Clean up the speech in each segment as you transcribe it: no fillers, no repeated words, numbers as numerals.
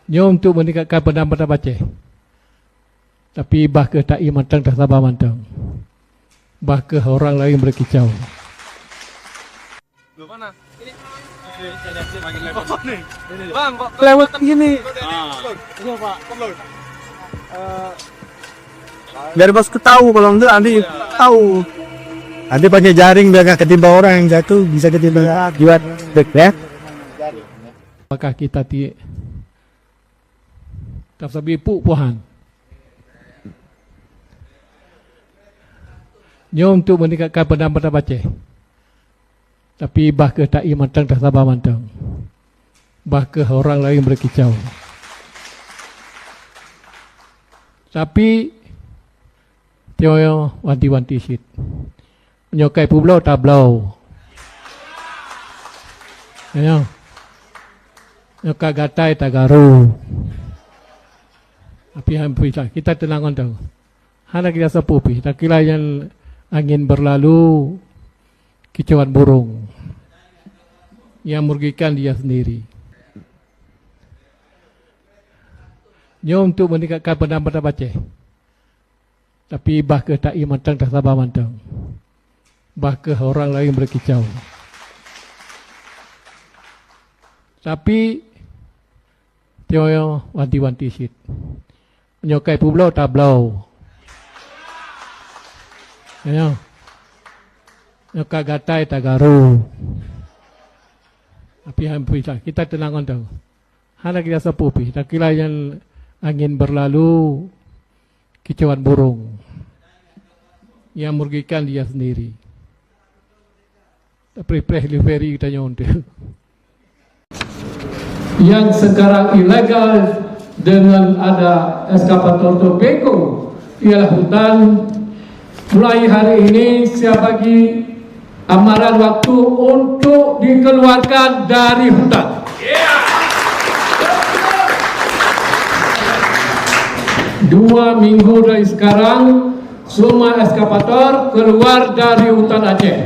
Nyo untuk meningkatkan pendapatan baca. Tapi bah ke tak mantang dah sabar mantang. Bah ke orang lain berkicau. Mana? Ini. Bang, kok kelewatan gini? Iya, Pak. Biar bosku tahu, kalau enggak nanti tahu. Nanti pakai jaring biar nggak ketimpa orang yang jatuh, bisa ketimpa jiwa dek ya. Apakah kita tak sabi puhan? Nyo untuk meningkatkan pendapatan baca. Tapi bah ke tak mantang dah sabar mantang. Bah ke orang lain berkicau. Tapi tio wanti-wanti sit. Menyokai publau tak blau. Ya. Nyokai gatai tak garu. Tapi hampir kita tenangan tahu. Hana kita sepupi. Tak kira yang angin berlalu, kicauan burung yang merugikan dia sendiri. Nyo untuk meningkatkan pendapatan baca. Tapi bah ke tak mantang dah sabar mantang. Bah ke orang lain berkicau. Tapi tio wanti-wanti sit. Menyokai publau tak blau. Ya. Nyokai gatai tak garu. Tapi hampir kita tenangan tahu. Hana kita sepupi. Tak kira yang angin berlalu, kicauan burung yang merugikan dia sendiri. Tapi delivery kita nyontek. Yang sekarang ilegal dengan ada eskavator Topeco ialah hutan. Mulai hari ini saya bagi amaran waktu untuk dikeluarkan dari hutan. 2 minggu dari sekarang semua eskavator keluar dari hutan Aceh.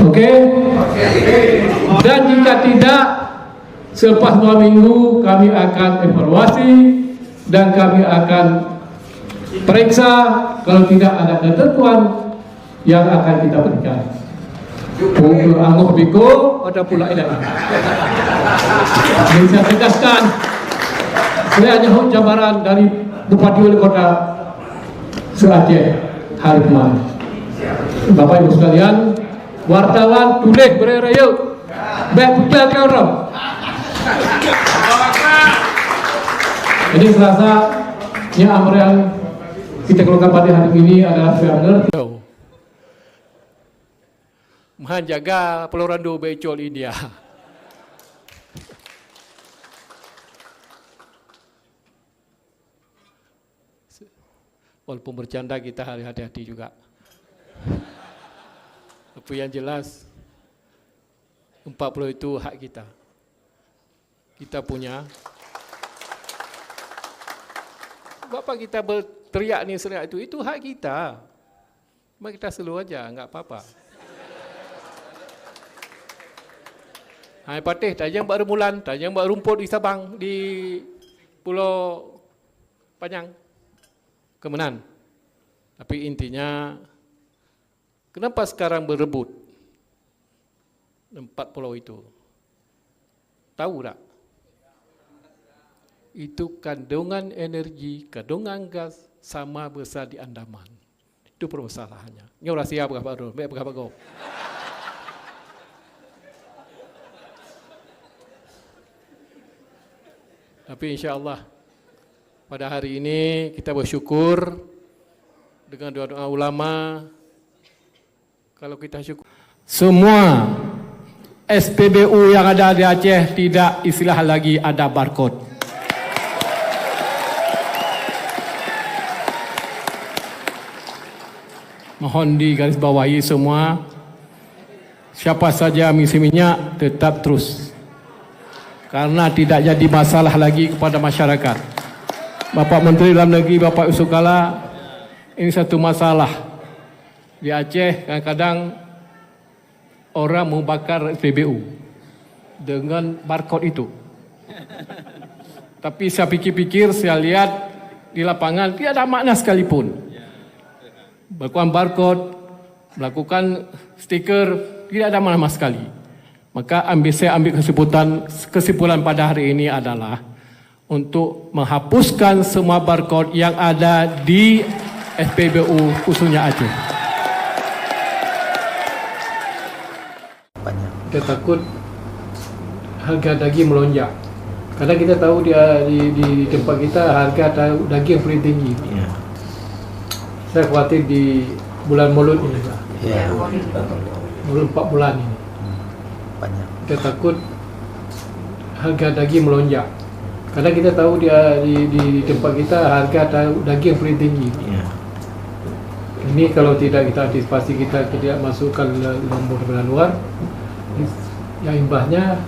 Oke? Dan jika tidak, selepas 2 minggu kami akan evaluasi dan kami akan periksa kalau tidak ada ketentuan yang akan kita berikan. Untuk Anggoh Biko ada pula ini. Jadi saya tegaskan, saya hanya jabaran dari Bupati Wali Kota se-Aceh hari kemarin. Bapak Ibu sekalian, wartawan tulis beraya, baik putih ke orang. Jadi serasa yang amar yang kita keluarkan pada hari ini adalah fair. Mahan jaga pelorando becol India. Walaupun bercanda kita harus hati-hati juga. Tapi yang jelas 40 itu hak kita. Kita punya. Bapak kita berteriak ni seriak itu hak kita. Mari kita slow aja, enggak apa-apa. Hai patih, tajam buat remulan, tajam buat rumput di Sabang, di Pulau Panjang, Kemenan. Tapi intinya, kenapa sekarang berebut 4 pulau itu? Tahu tak? Itu kandungan energi, kandungan gas sama besar di Andaman. Itu permasalahannya. Ini orang siap berapa dulu? Baik berapa kau? Tapi insya-Allah pada hari ini kita bersyukur dengan doa-doa ulama. Kalau kita syukur, semua SPBU yang ada di Aceh tidak istilah lagi ada barcode. Mohon digarisbawahi semua, siapa saja misi minyak tetap terus. Karena tidak jadi masalah lagi kepada masyarakat. Bapak Menteri Dalam Negeri, Bapak Yusuf Kala, ini satu masalah. Di Aceh kadang-kadang orang membakar SPBU dengan barcode itu. Tapi saya pikir-pikir, saya lihat di lapangan tidak ada makna sekalipun. Melakukan barcode, melakukan stiker, tidak ada makna sekali. Maka saya ambil kesimpulan pada hari ini adalah untuk menghapuskan semua barcode yang ada di SPBU khususnya Aceh. Kita takut harga daging melonjak. Karena kita tahu di tempat kita harga daging paling tinggi. Ya. Saya khawatir di bulan Maulud ini, Pak. Ya. Maulud 4 bulan ini. Banyak. Kita takut harga daging melonjak. Karena kita tahu di tempat kita harga daging paling tinggi. Ya. Ini kalau tidak kita antisipasi, kita tidak masukkan nombor luar, yang imbasnya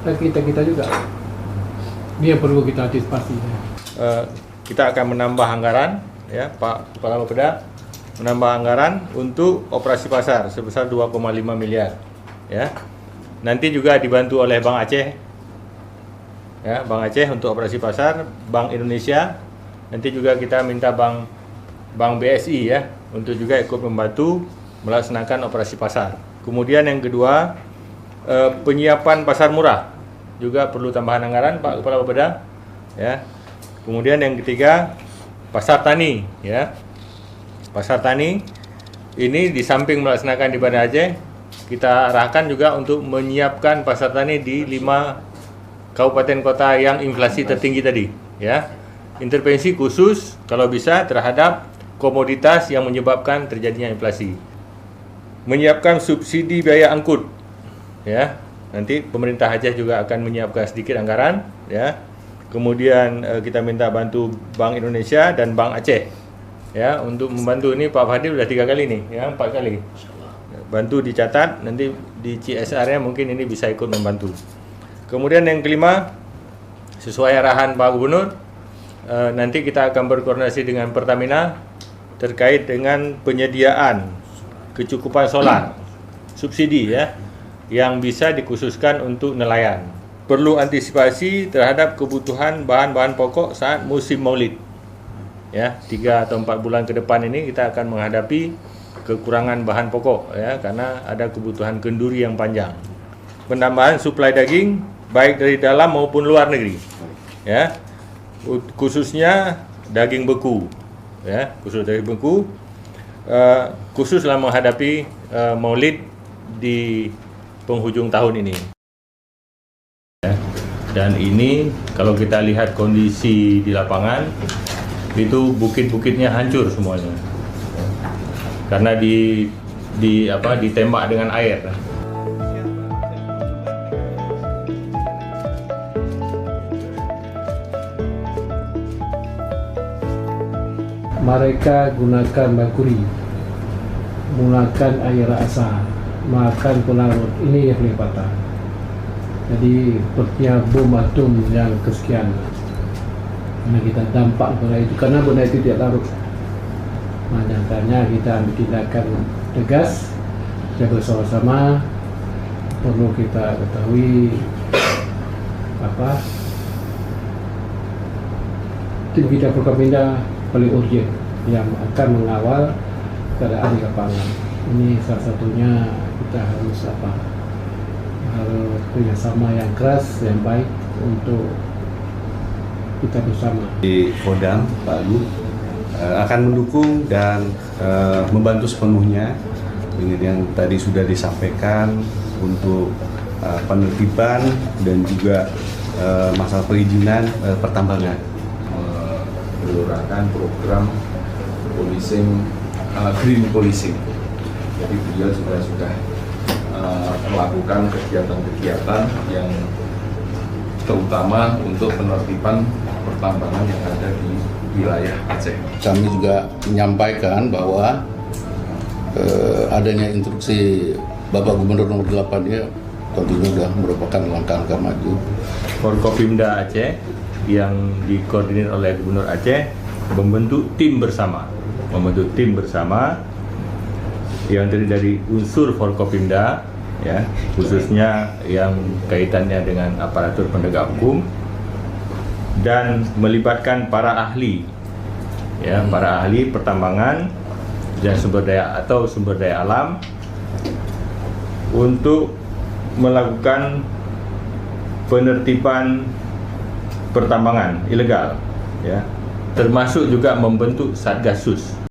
kita juga. Ini yang perlu kita antisipasi. Kita akan menambah anggaran, ya Pak Kepala Bapeda, menambah anggaran untuk operasi pasar sebesar 2,5 miliar. Ya, nanti juga dibantu oleh Bank Aceh, ya Bank Aceh untuk operasi pasar, Bank Indonesia, nanti juga kita minta Bank BSI ya untuk juga ikut membantu melaksanakan operasi pasar. Kemudian yang kedua, penyiapan pasar murah juga perlu tambahan anggaran Pak Kepala Bapeda, ya. Kemudian yang ketiga, pasar tani, ya. Pasar tani ini di samping melaksanakan di Banda Aceh, kita arahkan juga untuk menyiapkan pasar tani di 5 kabupaten kota yang inflasi tertinggi tadi, ya. Intervensi khusus kalau bisa terhadap komoditas yang menyebabkan terjadinya inflasi. Menyiapkan subsidi biaya angkut, ya. Nanti pemerintah Aceh juga akan menyiapkan sedikit anggaran, ya. Kemudian kita minta bantu Bank Indonesia dan Bank Aceh, ya, untuk membantu. Ini Pak Fadil sudah 3 kali nih, ya, 4 kali. Bantu dicatat, nanti di CSR-nya mungkin ini bisa ikut membantu. Kemudian yang kelima, sesuai arahan Pak Gubernur, nanti kita akan berkoordinasi dengan Pertamina terkait dengan penyediaan kecukupan solar subsidi, ya, yang bisa dikhususkan untuk nelayan. Perlu antisipasi terhadap kebutuhan bahan-bahan pokok saat musim Maulid. Ya, 3 atau 4 bulan ke depan ini kita akan menghadapi kekurangan bahan pokok, ya, karena ada kebutuhan kenduri yang panjang. Penambahan suplai daging baik dari dalam maupun luar negeri. Ya. Khususnya daging beku. Ya, khusus daging beku. Khususlah menghadapi Maulid di penghujung tahun ini. Dan ini kalau kita lihat kondisi di lapangan, itu bukit-bukitnya hancur semuanya, karena ditembak dengan air. Mereka gunakan bakuri, menggunakan air asam, makan pelarut, ini yang paling patah. Jadi sepertinya bom atom yang kesekian, karena kita dampak pada itu, karena benda itu tidak larut. Nyatanya kita ambil tindakan tegas, kita bersama-sama. Perlu kita ketahui tim kita Forkopimda paling urgent yang akan mengawal keadaan di lapangan. Ini salah satunya kita harus kerjasama yang keras, yang baik untuk kita bersama. Di Kodam, Pak Agu akan mendukung dan membantu sepenuhnya dengan yang tadi sudah disampaikan untuk penertiban dan juga masalah perizinan pertambangan. Meluncurkan program policing, green policing. Jadi beliau juga sudah melakukan kegiatan-kegiatan yang terutama untuk penertiban pertambangan yang ada di wilayah Aceh. Kami juga menyampaikan bahwa adanya instruksi Bapak Gubernur nomor 8 ya tentunya sudah merupakan langkah-langkah maju. Forkopimda Aceh yang dikoordinir oleh Gubernur Aceh membentuk tim bersama yang terdiri dari unsur Forkopimda, ya, khususnya yang kaitannya dengan aparatur penegak hukum, dan melibatkan para ahli, ya, para ahli pertambangan dan sumber daya alam untuk melakukan penertiban pertambangan ilegal, ya, termasuk juga membentuk Satgasus